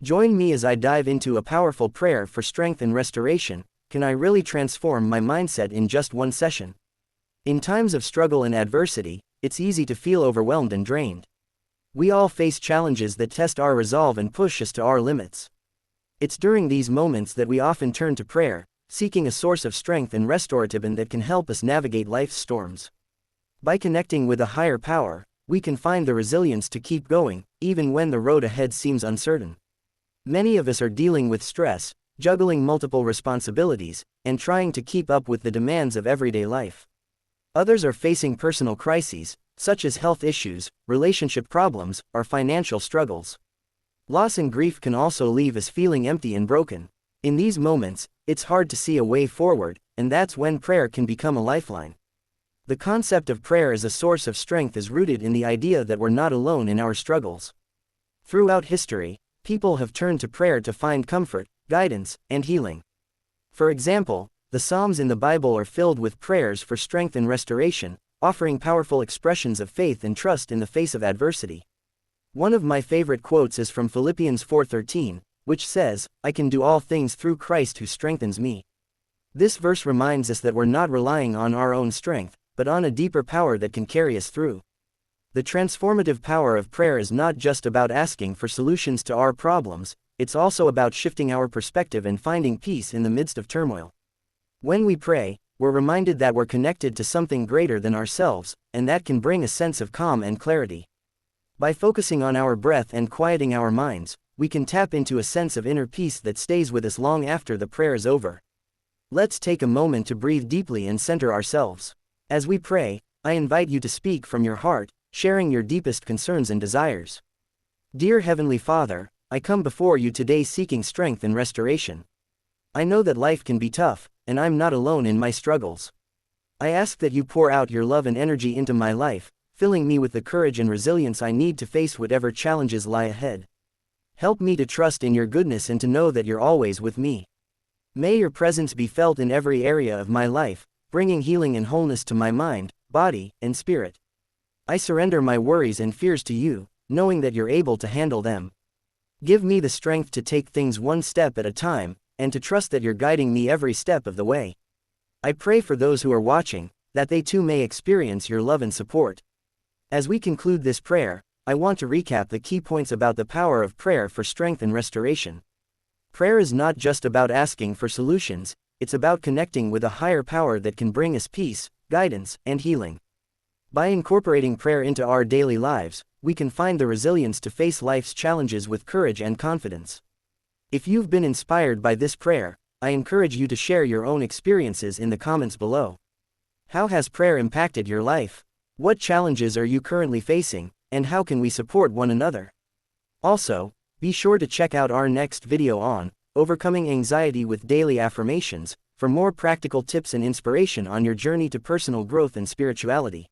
Join me as I dive into a powerful prayer for strength and restoration. Can I really transform my mindset in just one session? In times of struggle and adversity, it's easy to feel overwhelmed and drained. We all face challenges that test our resolve and push us to our limits. It's during these moments that we often turn to prayer, seeking a source of strength and restoration that can help us navigate life's storms. By connecting with a higher power, we can find the resilience to keep going, even when the road ahead seems uncertain. Many of us are dealing with stress, juggling multiple responsibilities, and trying to keep up with the demands of everyday life. Others are facing personal crises, such as health issues, relationship problems, or financial struggles. Loss and grief can also leave us feeling empty and broken. In these moments, it's hard to see a way forward, and that's when prayer can become a lifeline. The concept of prayer as a source of strength is rooted in the idea that we're not alone in our struggles. Throughout history, people have turned to prayer to find comfort, guidance, and healing. For example, the Psalms in the Bible are filled with prayers for strength and restoration, offering powerful expressions of faith and trust in the face of adversity. One of my favorite quotes is from Philippians 4:13, which says, "I can do all things through Christ who strengthens me." This verse reminds us that we're not relying on our own strength, but on a deeper power that can carry us through. The transformative power of prayer is not just about asking for solutions to our problems, it's also about shifting our perspective and finding peace in the midst of turmoil. When we pray, we're reminded that we're connected to something greater than ourselves, and that can bring a sense of calm and clarity. By focusing on our breath and quieting our minds, we can tap into a sense of inner peace that stays with us long after the prayer is over. Let's take a moment to breathe deeply and center ourselves. As we pray, I invite you to speak from your heart, sharing your deepest concerns and desires. Dear Heavenly Father, I come before you today seeking strength and restoration. I know that life can be tough, and I'm not alone in my struggles. I ask that you pour out your love and energy into my life, filling me with the courage and resilience I need to face whatever challenges lie ahead. Help me to trust in your goodness and to know that you're always with me. May your presence be felt in every area of my life, bringing healing and wholeness to my mind, body, and spirit. I surrender my worries and fears to you, knowing that you're able to handle them. Give me the strength to take things one step at a time, and to trust that you're guiding me every step of the way. I pray for those who are watching, that they too may experience your love and support. As we conclude this prayer, I want to recap the key points about the power of prayer for strength and restoration. Prayer is not just about asking for solutions, it's about connecting with a higher power that can bring us peace, guidance, and healing. By incorporating prayer into our daily lives, we can find the resilience to face life's challenges with courage and confidence. If you've been inspired by this prayer, I encourage you to share your own experiences in the comments below. How has prayer impacted your life? What challenges are you currently facing, and how can we support one another? Also, be sure to check out our next video on overcoming anxiety with daily affirmations for more practical tips and inspiration on your journey to personal growth and spirituality.